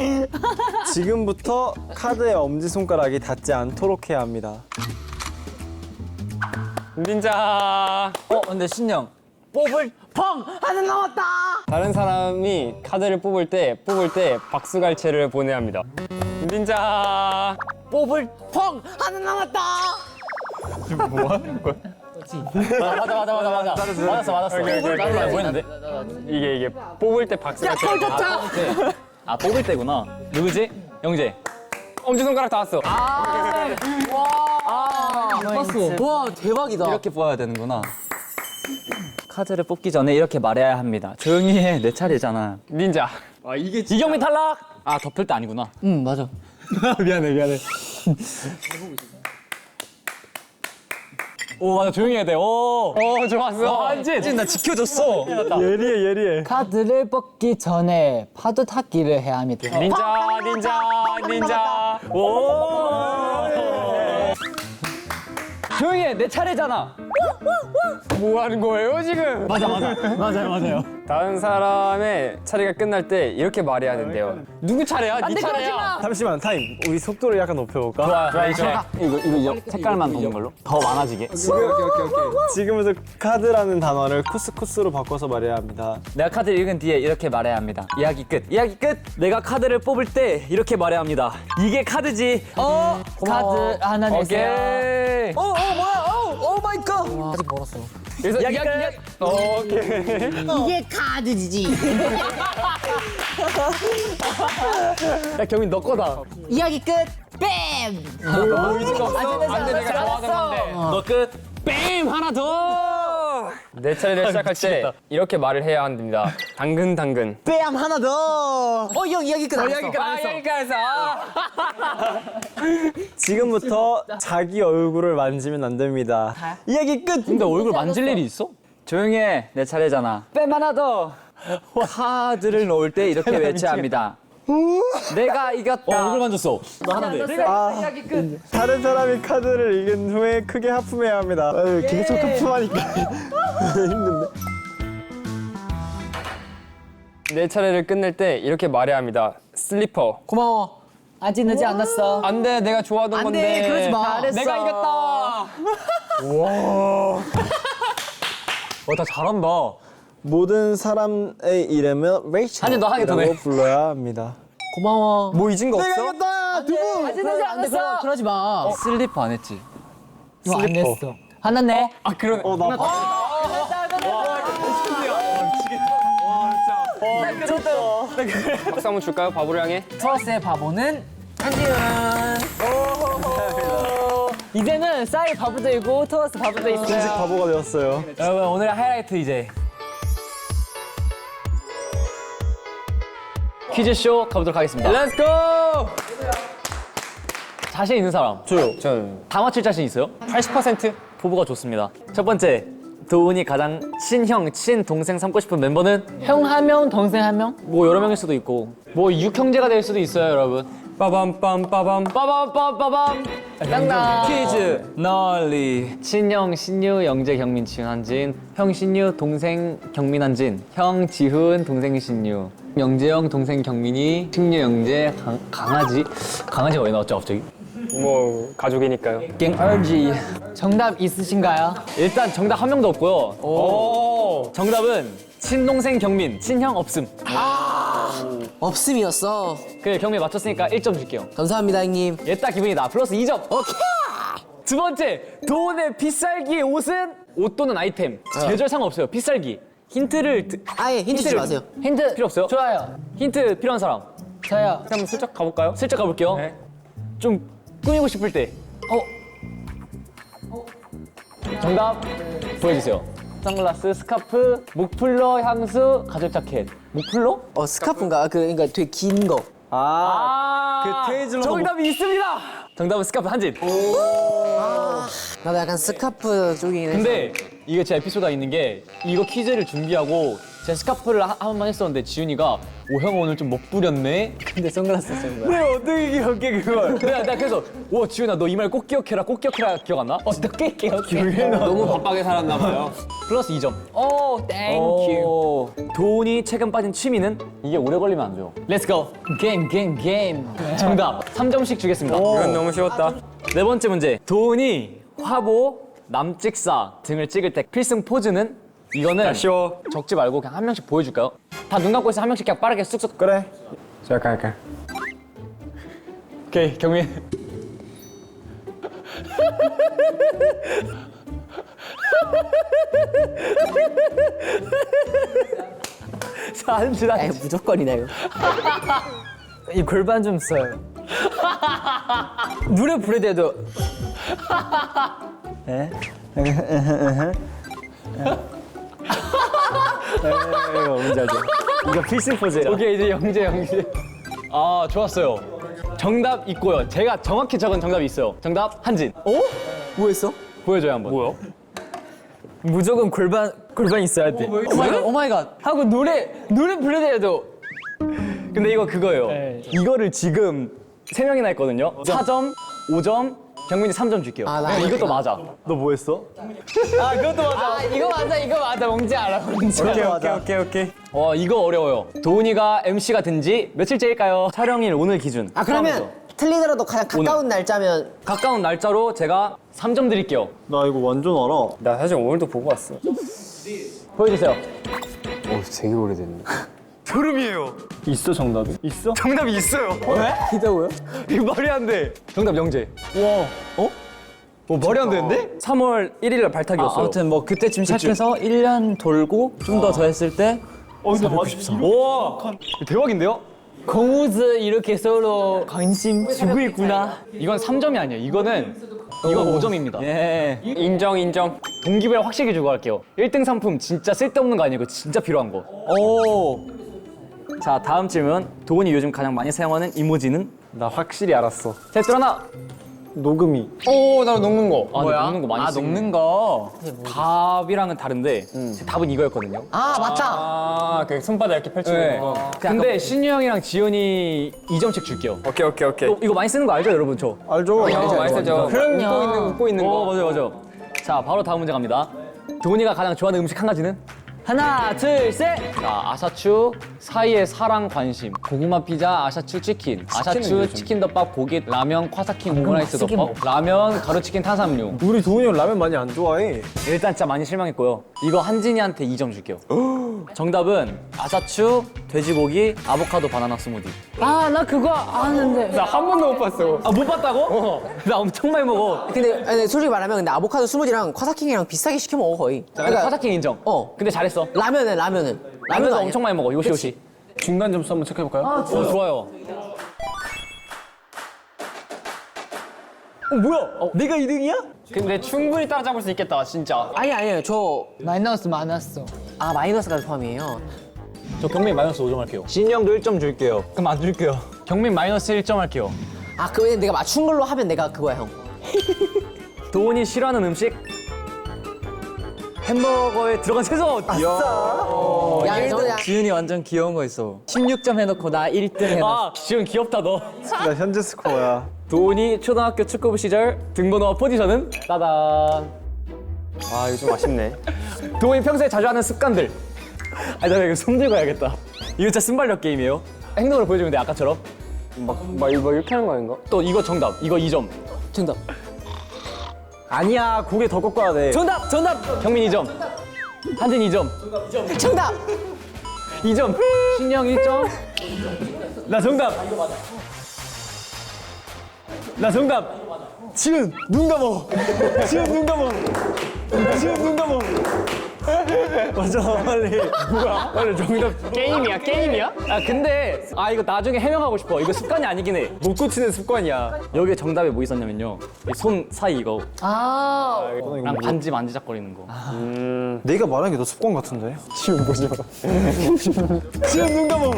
지금부터 카드의 엄지손가락이 닿지 않도록 해야 합니다. 닌자. 근데 신영. 다른 사람이 카드를 뽑을 때 박수갈채를 보내야 합니다. 닌자. 맞았어. 잘 보이는데? 이게 뽑을 때 박수갈채. 아 뽑을 때구나. 누구지? 영재. 엄지손가락 닿았어. 와 대박이다. 이렇게 뽑아야 되는구나. 카드를 뽑기 전에 이렇게 말해야 합니다. 조용히 해. 내 차례잖아. 닌자. 이경민 탈락. 아 덮을 때 아니구나. 맞아. 미안해. 오 맞아 조용히 해야 돼. 오 좋았어. 한진 나 지켜줬어. 예리해. 카드를 뽑기 전에 파도 타기를 해야 합니다. 닌자. 조용히 해. 내 차례잖아. 뭐 하는 거예요 지금? 맞아요. 다른 사람의 차례가 끝날 때 이렇게 말해야 된대요. 누구 차례야? 네 차례야. 잠시만 타임. 우리 속도를 약간 높여볼까? 좋아. 이거 색깔만 보는 걸로 더 많아지게. 지금부터 카드라는 단어를 쿠스쿠스로 바꿔서 말해야 합니다. 내가 카드를 읽은 뒤에 이렇게 말해야 합니다. 이야기 끝. 내가 카드를 뽑을 때 이렇게 말해야 합니다. 이게 카드지. 카드 하나 내세요. 오케이. 오 마이 갓. 아직 멀었어. 그래서 이야기 끝. 이게 카드지. 야 경민 너 거다. 이야기 끝. 뱀. 의지가 없어. 안돼 내가 좋아하는 건데. 너 끝. 뱀 하나 더. 내 차례를 시작할 때 이렇게 말을 해야 합니다. 당근. 뱀 하나 더. 형 이야기 끝. 여기까지. 지금부터 자기 얼굴을 만지면 안 됩니다. 이야기 끝. 근데 얼굴 만질 일이 있어? 조용히 해. 내 차례잖아. 뺨 하나 더. 카드를 놓을 때 이렇게 외쳐야 합니다. 내가 이겼다. 얼굴 만졌어. 다른 사람이 카드를 이긴 후에 크게 하품해야 합니다. 계속 하품하니까 힘든데. 내 차례를 끝낼 때 이렇게 말해야 합니다. 슬리퍼. 고마워. 아직 늦지 않았어. 안 돼, 내가 좋아하던 안 건데. 돼, 그러지 마. 잘했어. 내가 이겼다. 다 잘한다. 모든 사람의 이름은 레이첼. 아니, 너 하기 더 해. 불러야 합니다. 고마워. 뭐 잊은 거 없어? 이겼다 두 분. 아직 늦지 않았어. 그러지 마. 슬리퍼 안 했지? 너 안 했어. 화났네. 아, 그러네. 나 박수 한번 줄까요? 바보를 향해. 트러스의 바보는 한지은. 이제는 싸이 바보도 있고 트러스 바보도 공식 있어요. 바보가 되었어요. 여러분 오늘의 하이라이트 이제 퀴즈쇼 가보도록 하겠습니다. 렛츠 고! 자신 있는 사람? 저는 다 맞힐 자신 있어요? 80%? 포부가 좋습니다. 첫 번째, 도훈이 가장 친형, 친동생 삼고 싶은 멤버는? 형 한 명, 동생 한 명. 뭐 여러 명일 수도 있고 뭐 육형제가 될 수도 있어요, 여러분. 빠밤. 빠밤 땅땅 퀴즈 널리. 친형 신유, 영재, 경민, 지훈, 한진. 형 신유, 동생 경민, 한진. 형 지훈, 동생 신유. 영재형, 동생 경민이. 신유, 영재, 강아지가 왜 나왔죠 갑자기? 뭐 가족이니까요. 갱얼지. 정답 있으신가요? 일단 정답 한 명도 없고요. 정답은 친동생 경민, 친형 없음. 없음이었어. 그래, 경민 맞췄으니까 1점 줄게요. 감사합니다, 형님. 얘따 기분이다. 플러스 2점. 오케이. 두 번째, 도훈의 필살기의 옷은? 옷 또는 아이템. 계절 상관없어요. 필살기. 힌트를 아예 힌트 주지 마세요. 힌트 필요 없어요? 좋아요. 힌트 필요한 사람. 저요. 한번 슬쩍 가볼까요? 슬쩍 가볼게요. 네. 좀 꾸미고 싶을 때. 정답 보여주세요. 선글라스, 스카프, 목플러, 향수, 가죽 자켓. 목플러? 스카프인가? 그러니까 되게 긴 거. 그 테이즐러. 정답이 있습니다. 정답은 스카프 한진. 나도 약간 스카프 쪽이긴 해. 근데 이게 제 에피소드가 있는 게 이거 퀴즈를 준비하고 제 스카프를 한 번만 했었는데 지훈이가 오 형 오늘 좀 먹부렸네. 근데 선글라스 쓴 거야. 내가 어떻게 기억해 그걸? 내가 그래서 오 지훈아 너 이 말 꼭 기억해라 기억 안 나? 어떻게 기억해? 너무 바쁘게 살았나 봐요. 플러스 2점. 오, 땡큐. 도훈이 최근 빠진 취미는? 이게 오래 걸리면 안 돼요. Let's go. 게임. 정답 3점씩 주겠습니다. 이건 너무 쉬웠다. 네 번째 문제. 도훈이 화보, 남찍사 등을 찍을 때 필승 포즈는? 이거는 쉬워. 적지 말고 그냥 한 명씩 보여줄까요? 다 눈 감고 있어 한 명씩 그냥 빠르게 쑥쑥. 그래. 제가 할게. 오케이 경민. 자 한진 에이, 무조건이네 이거. 이 골반 좀 써요. 노래 부를 때도 이거 뭔지 알죠? 이거 필승 포즈야. 오케이 이제 영재. 아 좋았어요. 정답 있고요. 제가 정확히 적은 정답이 있어요. 정답 한진. 뭐 했어? 보여줘요 한번. 뭐야? 무조건 골반 있어야 돼. 오 마이 갓. 하고 노래 부를 때도 근데 이거 그거예요. 네. 이거를 지금 3명이나 했거든요. 4점, 5점, 경민이 3점 줄게요. 나 왜냐면 이것도 맞아. 너 뭐 했어? 이거 맞아. 뭔지 알아. 오케이. 이거 어려워요. 도훈이가 MC가 된 지 며칠째일까요? 촬영일 오늘 기준. 그러면 포함해서. 틀리더라도 가장 가까운 날짜면 가까운 날짜로 제가 3점 드릴게요. 나 이거 완전 알아. 나 사실 오늘도 보고 왔어. 보여주세요. 되게 오래됐네. 소름이에요. 있어 정답이? 있어? 정답이 있어요. 있다고요? 이거 말이 안 돼. 정답 영재. 와. 말이 안 되는데? 3월 1일 날 발탁이었어요. 아무튼 뭐 그때쯤 시작해서 1년 돌고 좀 더 했을 때 근데 맞아. 와, 대박인데요? 공우즈 이렇게 서로 관심 주고 있구나. 이건 3점이 아니에요. 이건 5점입니다. 예. 인정. 동기부여 확실히 주고 갈게요. 1등 상품 진짜 쓸데없는 거 아니고 진짜 필요한 거. 자, 다음 질문. 도훈이 요즘 가장 많이 사용하는 이모지는? 나 확실히 알았어. 셋, 둘, 하나. 녹음이. 오, 나 녹는 거. 아, 근데 녹는 거 많이 쓰긴 녹는 거. 답이랑은 다른데 제 답은 이거였거든요. 아 맞다. 아, 그 손바닥 이렇게 펼치고 네. 있는 거. 근데 신유 형이랑 지현이 2점씩 줄게요. 오케이. 이거 많이 쓰는 거 알죠, 여러분? 저. 알죠? 많이 쓰죠. 웃고 있는 거. 맞아요. 자, 바로 다음 문제 갑니다. 도훈이가 가장 좋아하는 음식 한 가지는? 하나, 둘, 셋! 자, 아샤추, 사이의 사랑, 관심. 고구마 피자, 아샤추 치킨. 아샤추, 치킨 덮밥, 고기, 라면, 콰사킹, 오므라이스 덮밥. 라면, 가루치킨, 탄산류. 우리 도훈이 형 라면 많이 안 좋아해. 일단 진짜 많이 실망했고요. 이거 한진이한테 2점 줄게요. 정답은 아샤추, 돼지고기, 아보카도 바나나 스무디. 아, 나 그거 아는데. 나 한 번도 못 봤어. 아, 못 봤다고? 나 엄청 많이 먹어. 근데 솔직히 말하면 근데 아보카도 스무디랑 콰사킹이랑 비슷하게 시켜 먹어 거의. 근데 콰사킹 인정. 어. 근데 잘했어. 라면은 라면도 아니야. 엄청 많이 먹어. 요시. 중간 점수 한번 체크해볼까요? 어, 좋아요. 내가 2등이야? 근데 충분히 따라잡을 수 있겠다, 진짜. 아니에요. 저 마이너스. 마이너스가 포함이에요. 저 경민 마이너스 5점 할게요. 진영도 1점 줄게요. 그럼 안 줄게요. 경민 마이너스 1점 할게요. 아 그 내가 맞춘 걸로 하면 내가 그거야 형. 도훈이 싫어하는 음식? 햄버거에 들어간 채소! 야 저야. 지윤이 완전 귀여운 거 있어. 16점 해놓고 나 1등 해놨어. 아, 지금 귀엽다, 너. 나 현재 스코어야. 도훈이 초등학교 축구부 시절 등번호와 포지션은? 따단. 아, 이거 좀 아쉽네. 도훈이 평소에 자주 하는 습관들. 아, 나 이거 손 들고 해야겠다. 이거 진짜 순발력 게임이에요. 행동으로 보여주면 돼, 아까처럼. 막 이렇게 하는 거 아닌가? 또 이거 정답. 이거 2점. 정답. 아니야, 고개 더 꺾어야 돼. 정답. 경민 2점. 한진 2점. 정답. 2점. 신영 1점. 나 정답. 나 정답. 지은 눈 감어. 지은 눈 감어. 지은 눈 감어. 맞아, 빨리. 뭐야? 빨리 정답. 게임이야? 아, 근데 이거 나중에 해명하고 싶어. 이거 습관이 아니긴 해. 못 고치는 습관이야. 여기에 정답에 뭐 있었냐면요. 이 손 사이 이거. 아, 랑 반지 만지작거리는 거. 내가 말한 게 너 습관 같은데? 지은 뭐지? 지은 눈 감어.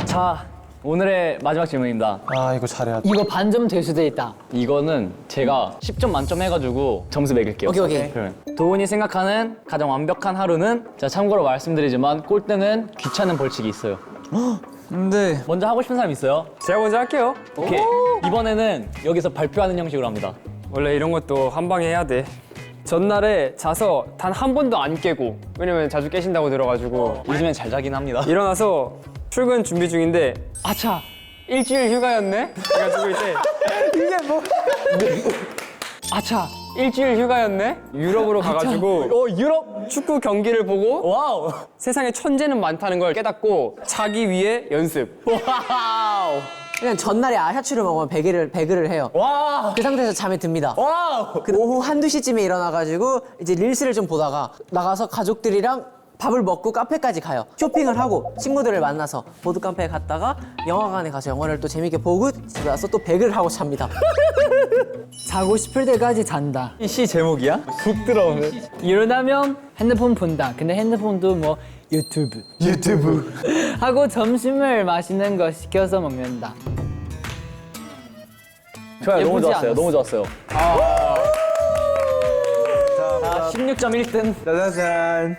자, 오늘의 마지막 질문입니다. 아, 이거 잘해야 돼. 이거 반점 될 수도 있다. 이거는 제가 10점 만점 해가지고 점수 매길게요. 오케이. 그러면 도훈이 생각하는 가장 완벽한 하루는? 자, 참고로 말씀드리지만 꼴등은 귀찮은 벌칙이 있어요. 근데 먼저 하고 싶은 사람 있어요? 제가 먼저 할게요. 오케이. 이번에는 여기서 발표하는 형식으로 합니다. 원래 이런 것도 한 방에 해야 돼. 전날에 자서 단 한 번도 안 깨고, 왜냐면 자주 깨신다고 들어가지고 요즘엔 잘 자긴 합니다. 일어나서 출근 준비 중인데 아차! 일주일 휴가였네? 그래가지고 이제 이게 뭐? 아차! 일주일 휴가였네? 유럽으로 가가지고 유럽 축구 경기를 보고 와우! 세상에 천재는 많다는 걸 깨닫고 자기 위해 연습. 와우! 그냥 전날에 아샤추를 먹으면 배그를 해요. 와! 그 상태에서 잠에 듭니다. 와우! 그 오후 1~2시쯤에 일어나가지고 이제 릴스를 좀 보다가 나가서 가족들이랑 밥을 먹고 카페까지 가요. 쇼핑을 하고 친구들을 만나서 보드 카페에 갔다가 영화관에 가서 영화를 또 재밌게 보고 집에 와서 또 배그를 하고 잡니다. 자고 싶을 때까지 잔다. 이 시 제목이야? 일어나면 핸드폰 본다. 근데 핸드폰도 뭐 유튜브 하고 점심을 맛있는 거 시켜서 먹는다. 좋아요. 너무 예쁘지 좋았어요. 않았어? 너무 좋았어요. 자, 16점 1등. 짜자잔.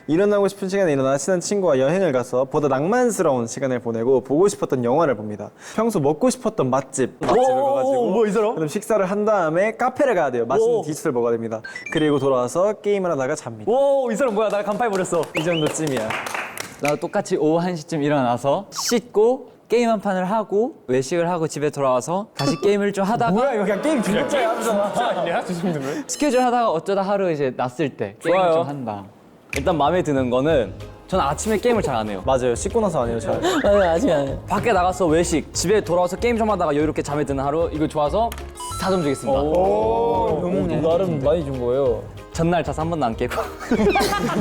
일어나고 싶은 시간에 일어나 친한 친구와 여행을 가서 보다 낭만스러운 시간을 보내고 보고 싶었던 영화를 봅니다. 평소 먹고 싶었던 맛집을 가가지고 이 사람? 그럼 식사를 한 다음에 카페를 가야 돼요. 맛있는 디저트를 먹어야 됩니다. 그리고 돌아와서 게임을 하다가 잡니다. 오, 이 사람 뭐야? 나 간파해 버렸어. 이 정도쯤이야. 나도 똑같이 오후 1시쯤 일어나서 씻고 게임 한 판을 하고 외식을 하고 집에 돌아와서 다시 게임을 좀 하다가 뭐야 이거 그냥 게임 중독자야 하잖아. 스케줄 하다가 어쩌다 하루 이제 났을 때 게임을 좋아요. 좀 한다. 일단 마음에 드는 거는 저는 아침에 게임을 잘 안 해요. 맞아요. 씻고 나서 안 해요 잘. 아직 안 해요. 밖에 나가서 외식, 집에 돌아와서 게임 좀 하다가 여유롭게 잠에 드는 하루, 이거 좋아서 4점 주겠습니다. 나름 많이 준 거예요. 전날 자서 한 번도 안 깨고.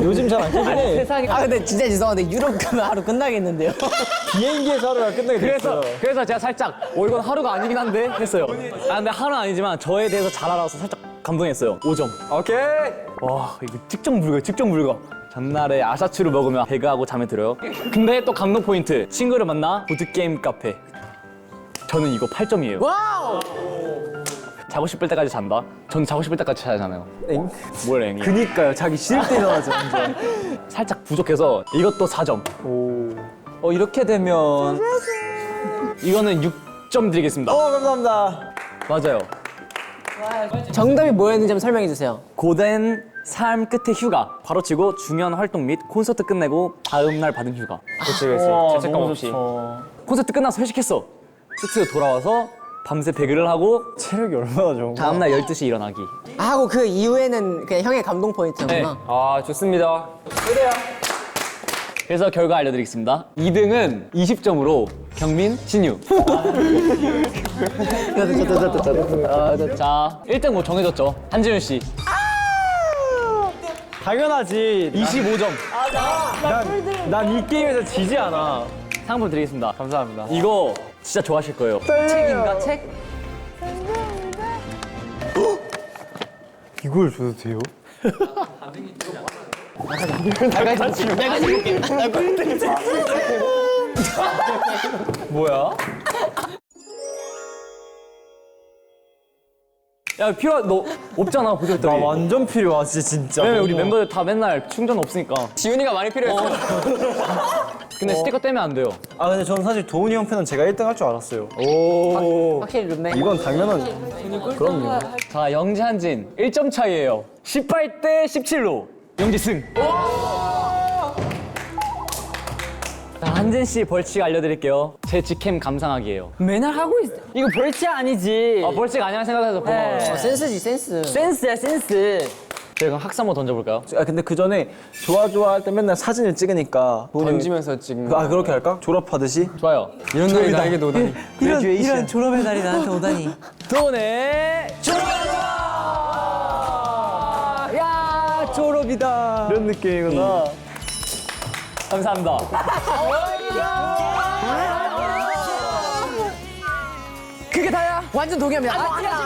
요즘 잘 안 깨긴 해. 아 근데 진짜 죄송한데 유럽 가면 하루 끝나겠는데요? 비행기에서 하루가 끝나게 됐어요. 그래서 제가 살짝 이건 하루가 아니긴 한데 했어요. 근데 하루는 아니지만 저에 대해서 잘 알아서 살짝 감동했어요. 5점. 오케이. 와, 이거 측정 불가. 전날에 아샤추를 먹으면 배가하고 잠에 들어요. 근데 또 감동 포인트. 친구를 만나 보드게임 카페. 저는 이거 8점이에요. 와우! 자고 싶을 때까지 잔다. 전 자고 싶을 때까지 자잖아요. 뭘 앵이? 그니까요. 자기 싫을 때 일어나죠. 완전. 살짝 부족해서 이것도 4점. 이렇게 되면 이거는 6점 드리겠습니다. 감사합니다. 맞아요. 정답이 뭐였는지 한번 설명해 주세요. 고된 삶 끝의 휴가. 바로 치고 중요한 활동 및 콘서트 끝내고 다음 날 받은 휴가. 그치 그치. 죄책감 없이. 콘서트 끝나서 회식했어. 스튜디오 돌아와서 밤새 배그를 하고 체력이 얼마나 좋은 거야. 다음날 12시에 일어나기. 하고 그 이후에는 그냥 형의 감동 포인트였구나. 아 좋습니다. 그래서 결과 알려드리겠습니다. 2등은 20점으로 경민, 진유. 자, 1등 뭐 정해졌죠. 한지윤 씨. 당연하지. 25점. 난 이 게임에서 지지 않아. 상품 드리겠습니다. 감사합니다. 이거 진짜 좋아하실 거예요. 책인가 책? 이걸 줘도 돼요? 뭐야? 야, 너 없잖아, 보실 때. 나 완전 필요하지 진짜. 왜냐면 우리 멤버들 다 맨날 충전 없으니까. 지훈이가 많이 필요했어. 근데 스티커 떼면 안 돼요. 아 근데 저는 사실 도훈이 형 편은 제가 1등 할 줄 알았어요. 확실히 룸메. 이건 당연한. 그럼요. 자, 영지, 한진 1점 차이예요. 18대 17로 영지 승. 자, 한진 씨 벌칙 알려드릴게요. 제 직캠 감상하기예요. 맨날 하고 있어. 이거 벌칙 아니지. 벌칙 아니라 생각해서 고마워요. 센스지 센스. 센스야 센스. 저희 그럼 학사 한번 던져볼까요? 아 근데 그 전에 좋아 할 때 맨날 사진을 찍으니까 도훈이 형이- 던지면서 찍는 거. 아 그렇게 할까? 졸업하듯이? 좋아요. 이런 날이 나에게 노다니. 이런 졸업의 날이 나한테 오다니. 돈의 야 졸업이다. 이런 느낌이구나. 감사합니다. 그게 다야. 완전 동의합니다.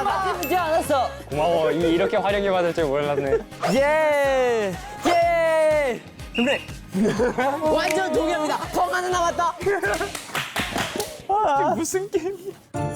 맞지 않았어. 고마워. 이렇게 활용해 받을 줄 몰랐네. 예. 예. 완전 동의합니다. 더 많은 남았다. 무슨 게임이야?